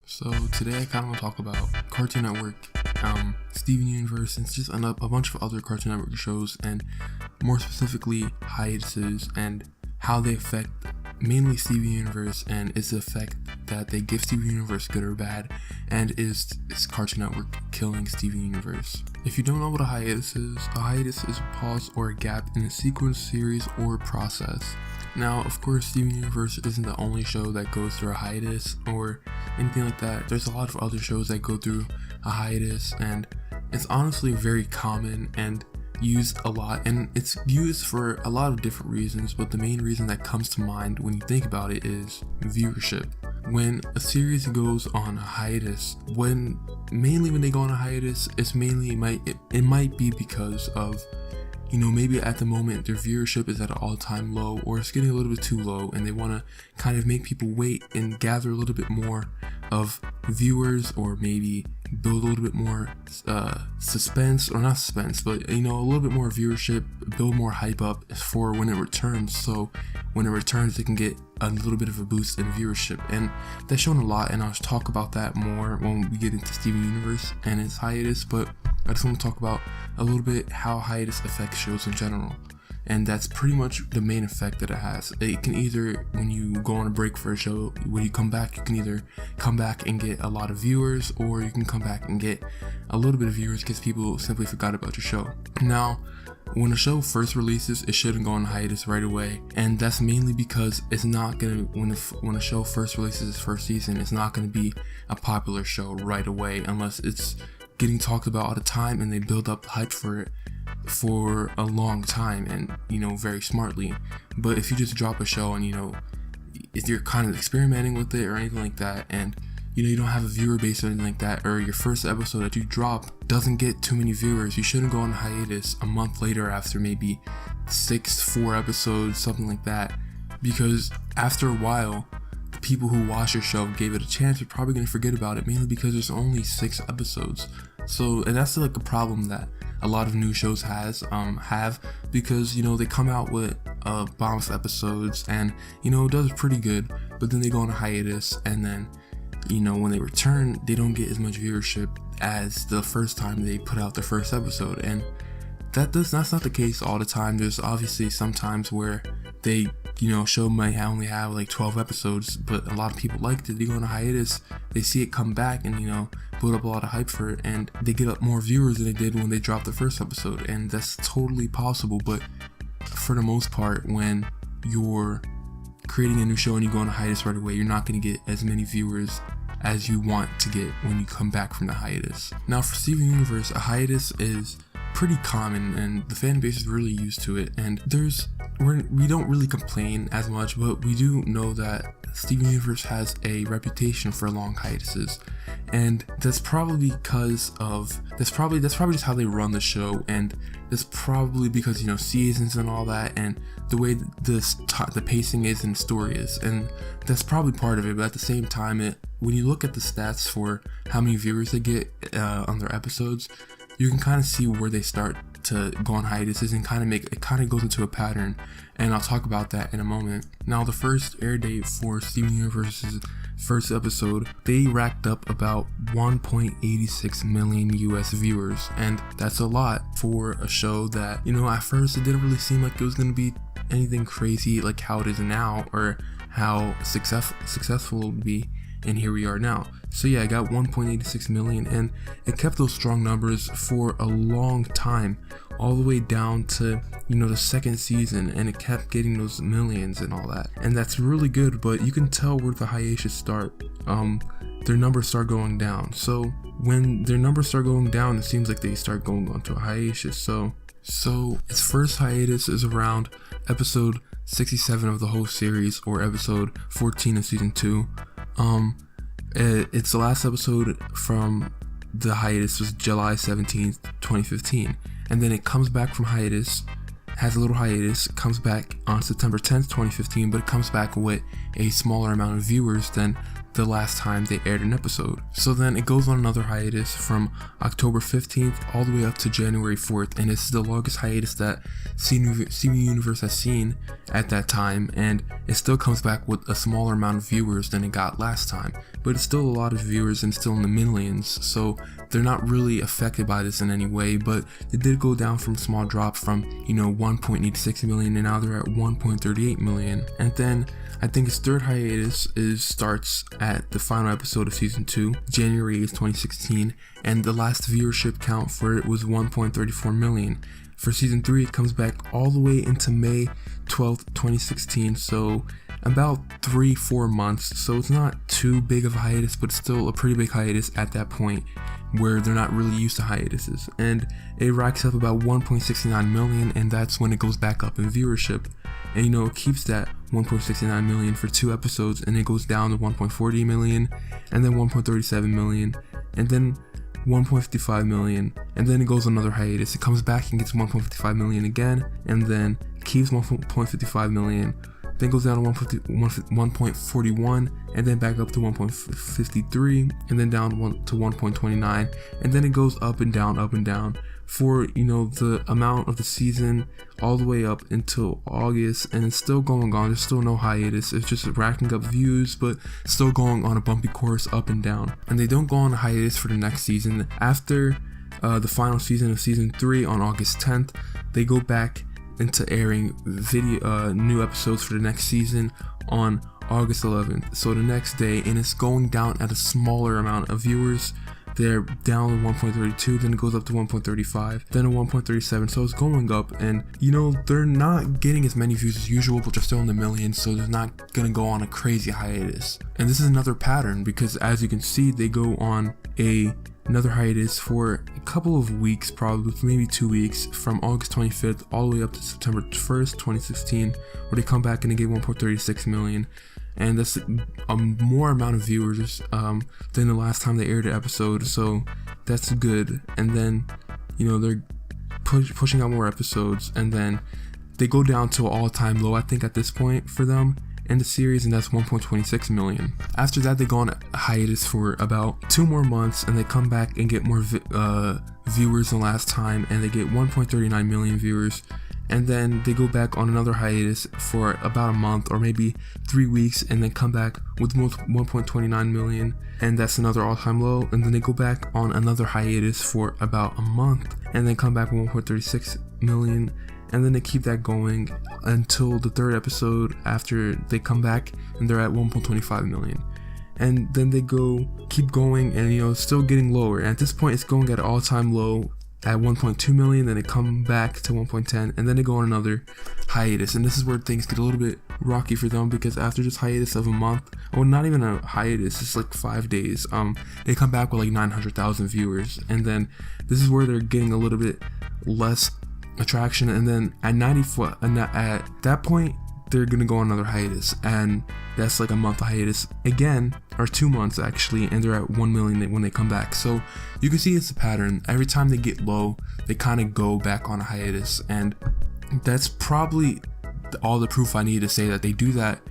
So today I kind of want to talk about Cartoon Network, Steven Universe, and just a bunch of other Cartoon Network shows, and more specifically hiatuses and how they affect mainly Steven Universe and its effect that they give Steven Universe, good or bad, and is Cartoon Network killing Steven Universe. If you don't know what a hiatus is a pause or a gap in a sequence, series, or process. Now, of course, Steven Universe isn't the only show that goes through a hiatus or anything like that. There's a lot of other shows that go through a hiatus, and it's honestly very common and used a lot, and it's used for a lot of different reasons, but the main reason that comes to mind when you think about it is viewership. When a series goes on a hiatus, mainly when they go on a hiatus, it might be because of, maybe at the moment their viewership is at an all-time low, or it's getting a little bit too low, and they want to kind of make people wait and gather a little bit more of viewers, or maybe build a little bit more suspense, or not suspense, but a little bit more viewership, build more hype up for when it returns, so when it returns they can get a little bit of a boost in viewership. And that's shown a lot, and I'll talk about that more when we get into Steven Universe and its hiatus, but I just want to talk about a little bit how hiatus affects shows in general. And that's pretty much the main effect that it has. It can either, when you go on a break for a show, when you come back, you can either come back and get a lot of viewers, or you can come back and get a little bit of viewers because people simply forgot about your show. Now, when a show first releases, it shouldn't go on hiatus right away, and that's mainly because it's not gonna, when a show first releases its first season, it's not gonna be a popular show right away unless it's getting talked about all the time and they build up the hype for it for a long time, and very smartly. But if you just drop a show and if you're kind of experimenting with it or anything like that, and you don't have a viewer base or anything like that, or your first episode that you drop doesn't get too many viewers, you shouldn't go on hiatus a month later after maybe 4 episodes, something like that, because after a while the people who watch your show, gave it a chance, are probably going to forget about it, mainly because there's only 6 episodes. And that's like a problem that a lot of new shows have, because they come out with bombs episodes, and it does pretty good, but then they go on a hiatus, and then when they return, they don't get as much viewership as the first time they put out their first episode. And that's not the case all the time. There's obviously some times where they show might only have like 12 episodes, but a lot of people liked it. They go on a hiatus, they see it come back, and build up a lot of hype for it, and they get up more viewers than they did when they dropped the first episode. And that's totally possible, but for the most part, when you're creating a new show and you go on a hiatus right away, you're not going to get as many viewers as you want to get when you come back from the hiatus. Now, for Steven Universe, a hiatus is pretty common, and the fan base is really used to it, and we don't really complain as much, but we do know that Steven Universe has a reputation for long hiatuses, and that's probably that's probably just how they run the show, and that's probably because seasons and all that, and the way the pacing is and the story is, and that's probably part of it. But at the same time, when you look at the stats for how many viewers they get on their episodes, you can kind of see where they start to go on hiatuses, and it kind of goes into a pattern, and I'll talk about that in a moment. Now, the first air date for Steven Universe's first episode, they racked up about 1.86 million US viewers, and that's a lot for a show that, at first it didn't really seem like it was going to be anything crazy like how it is now, or how successful it would be. And here we are now. So yeah, I got 1.86 million, and it kept those strong numbers for a long time, all the way down to the second season, and it kept getting those millions and all that, and that's really good. But you can tell where the hiatus start. Their numbers start going down. So when their numbers start going down, it seems like they start going on to a hiatus. So its first hiatus is around episode 67 of the whole series, or episode 14 of season 2. It's the last episode from the hiatus was July 17th, 2015, and then it comes back from hiatus, has a little hiatus, comes back on September 10th, 2015, but it comes back with a smaller amount of viewers than the last time they aired an episode. So then it goes on another hiatus from October 15th all the way up to January 4th, and this is the longest hiatus that Steven Universe has seen at that time, and it still comes back with a smaller amount of viewers than it got last time, but it's still a lot of viewers and still in the millions, so they're not really affected by this in any way. But it did go down from a small drop from 1.86 million, and now they're at 1.38 million. And then I think its third hiatus starts at the final episode of season 2, January 8th, 2016, and the last viewership count for it was 1.34 million. For season 3, it comes back all the way into May 12th, 2016, so about 3-4 months. So it's not too big of a hiatus, but it's still a pretty big hiatus at that point where they're not really used to hiatuses. And it racks up about 1.69 million, and that's when it goes back up in viewership. And it keeps that 1.69 million for 2 episodes, and it goes down to 1.40 million, and then 1.37 million, and then 1.55 million, and then it goes another hiatus. It comes back and gets 1.55 million again, and then keeps 1.55 million, then goes down to 1.41, and then back up to 1.53, and then down to 1.29, and then it goes up and down for the amount of the season all the way up until August, and it's still going on. There's still no hiatus. It's just racking up views, but still going on a bumpy course up and down. And they don't go on a hiatus for the next season. After the final season of season 3 on August 10th, they go back into airing new episodes for the next season on August 11th. So the next day, and it's going down at a smaller amount of viewers. They're down to 1.32, then it goes up to 1.35, then to 1.37, so it's going up, and they're not getting as many views as usual, but they're still in the millions, so they're not gonna go on a crazy hiatus. And this is another pattern, because as you can see, they go on another hiatus for a couple of weeks, probably maybe 2 weeks, from August 25th all the way up to September 1st, 2016, where they come back and they get 1.36 million. And that's a more amount of viewers than the last time they aired an episode, so that's good. And then they're pushing out more episodes, and then they go down to an all-time low, I think, at this point for them in the series, and that's 1.26 million. After that, they go on a hiatus for about 2 more months, and they come back and get more viewers than last time, and they get 1.39 million viewers. And then they go back on another hiatus for about a month or maybe 3 weeks, and then come back with 1.29 million, and that's another all-time low. And then they go back on another hiatus for about a month, and then come back with 1.36 million, and then they keep that going until the 3rd episode after they come back, and they're at 1.25 million. And then they keep going, and still getting lower. And at this point, it's going at an all-time low at 1.2 million, then they come back to 1.10, and then they go on another hiatus. And this is where things get a little bit rocky for them, because after this hiatus of a month, or not even a hiatus, it's like 5 days, they come back with like 900,000 viewers, and then this is where they're getting a little bit less attraction. And then at that point, they're gonna go on another hiatus, and that's like a month hiatus again, or 2 months actually, and they're at 1 million when they come back. So you can see it's a pattern. Every time they get low, they kind of go back on a hiatus, and that's probably all the proof I need to say that they do that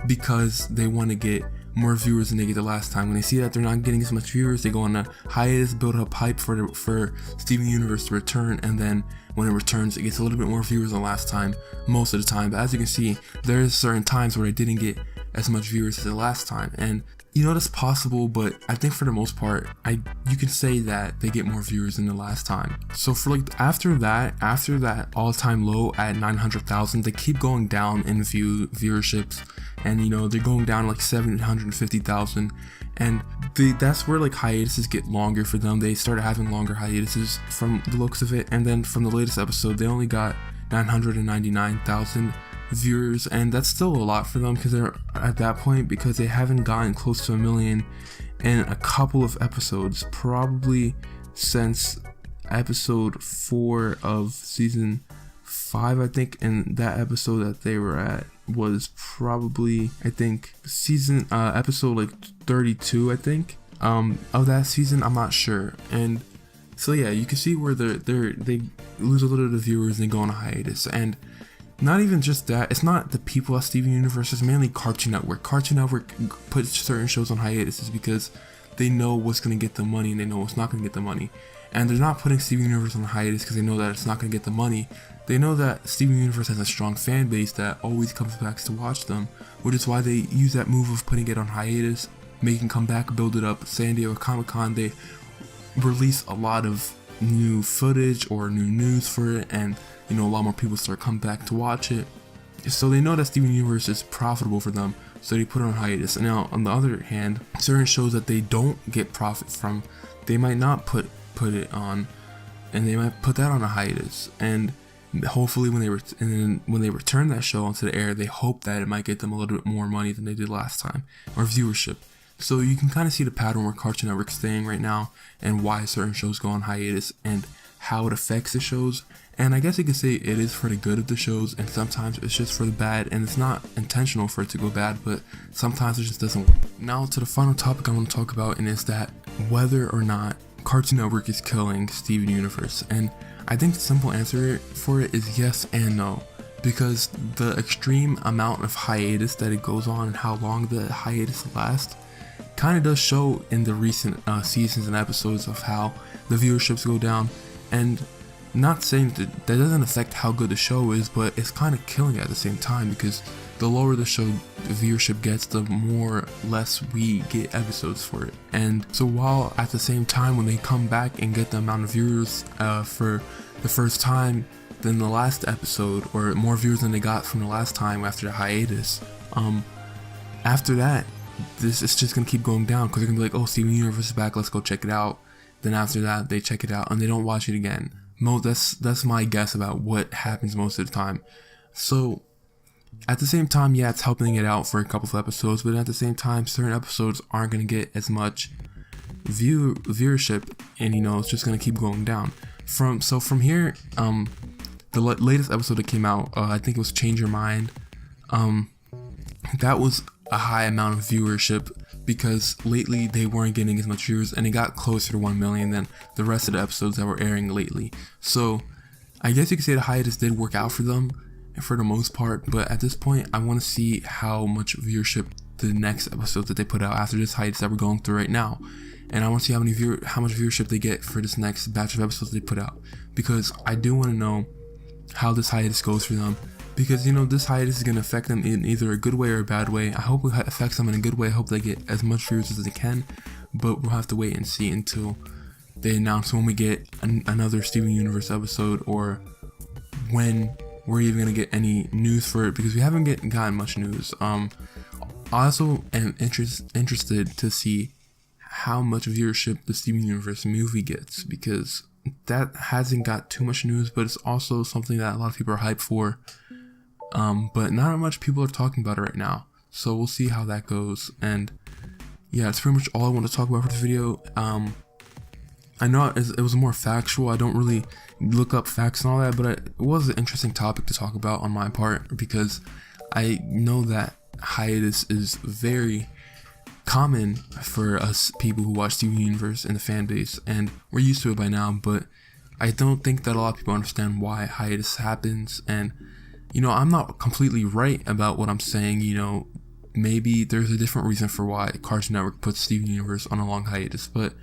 because they want to get more viewers than they get the last time. When they see that they're not getting as much viewers, they go on a hiatus, build up hype for Steven Universe to return, and then when it returns, it gets a little bit more viewers than last time most of the time. But as you can see, there's certain times where it didn't get as much viewers as the last time, and that's possible, but I think for the most part, you can say that they get more viewers than the last time. So for after that all-time low at 900,000, they keep going down in viewerships, and they're going down like 750,000, and that's where hiatuses get longer for them. They started having longer hiatuses from the looks of it, and then from the latest episode, they only got 999,000 viewers, and that's still a lot for them because they're at that point, because they haven't gotten close to 1 million in a couple of episodes, probably since episode 4 of season 5, I think. And that episode that they were at was probably, I think, episode 32, I think, of that season. I'm not sure. And so yeah, you can see where they lose a little bit of viewers and they go on a hiatus. And not even just that, it's not the people at Steven Universe, it's mainly Cartoon Network. Cartoon Network puts certain shows on hiatus because they know what's going to get the money and they know what's not going to get the money. And they're not putting Steven Universe on hiatus because they know that it's not going to get the money. They know that Steven Universe has a strong fan base that always comes back to watch them, which is why they use that move of putting it on hiatus, making come back, build it up. San Diego Comic-Con, they release a lot of new footage or new news for it, and a lot more people start coming back to watch it. So they know that Steven Universe is profitable for them, so they put it on hiatus. And now on the other hand, certain shows that they don't get profit from, they might not put it on, and they might put that on a hiatus. And hopefully when they return that show onto the air, they hope that it might get them a little bit more money than they did last time, or viewership. So you can kind of see the pattern where Cartoon Network's staying right now, and why certain shows go on hiatus, and how it affects the shows. And I guess you could say it is for the good of the shows, and sometimes it's just for the bad, and it's not intentional for it to go bad, but sometimes it just doesn't work. Now to the final topic I want to talk about, and is that whether or not Cartoon Network is killing Steven Universe. And I think the simple answer for it is yes and no, because the extreme amount of hiatus that it goes on and how long the hiatus lasts kind of does show in the recent seasons and episodes of how the viewerships go down. And not saying that doesn't affect how good the show is, but it's kind of killing it at the same time, because the lower the show viewership gets, the more less we get episodes for it. And so while at the same time when they come back and get the amount of viewers for the first time than the last episode, or more viewers than they got from the last time after the hiatus, after that this is just gonna keep going down, because they're gonna be like, oh, Steven Universe is back, let's go check it out. Then after that they check it out and they don't watch it again. That's my guess about what happens most of the time. So at the same time, yeah, it's helping it out for a couple of episodes, but at the same time, certain episodes aren't going to get as much viewership, and it's just going to keep going down. From here, the latest episode that came out, I think it was Change Your Mind. That was a high amount of viewership, because lately they weren't getting as much viewers, and it got closer to 1 million than the rest of the episodes that were airing lately. So I guess you could say the hiatus did work out for them for the most part, but at this point I want to see how much viewership the next episode that they put out after this hiatus that we're going through right now, and I want to see how much viewership they get for this next batch of episodes they put out, because I do want to know how this hiatus goes for them. Because this hiatus is going to affect them in either a good way or a bad way. I hope it affects them in a good way. I hope they get as much viewers as they can, but we'll have to wait and see until they announce when we get another Steven Universe episode, or when we're even going to get any news for it, because we haven't gotten much news. I also am interested to see how much viewership the Steven Universe movie gets, because that hasn't got too much news, but it's also something that a lot of people are hyped for. But not much people are talking about it right now, so we'll see how that goes. And yeah, that's pretty much all I want to talk about for this video. I know it was more factual. I don't really look up facts and all that, but it was an interesting topic to talk about on my part, because I know that hiatus is very common for us people who watch Steven Universe in the fan base, and we're used to it by now. But I don't think that a lot of people understand why hiatus happens. And I'm not completely right about what I'm saying. Maybe there's a different reason for why Cartoon Network puts Steven Universe on a long hiatus, but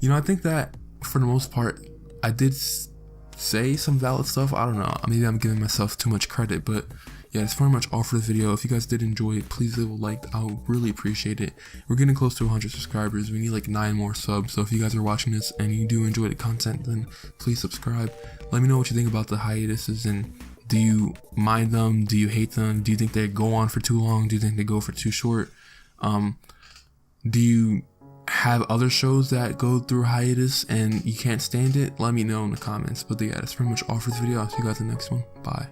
I think that for the most part I did say some valid stuff. I don't know, maybe I'm giving myself too much credit, but yeah, that's pretty much all for the video. If you guys did enjoy it, please leave a like. I'll really appreciate it. We're getting close to 100 subscribers. We need like 9 more subs, so if you guys are watching this and you do enjoy the content, then please subscribe. Let me know what you think about the hiatuses, and do you mind them? Do you hate them? Do you think they go on for too long? Do you think they go for too short? Do you have other shows that go through hiatus and you can't stand it? Let me know in the comments. But yeah, that's pretty much all for this video. I'll see you guys in the next one. Bye.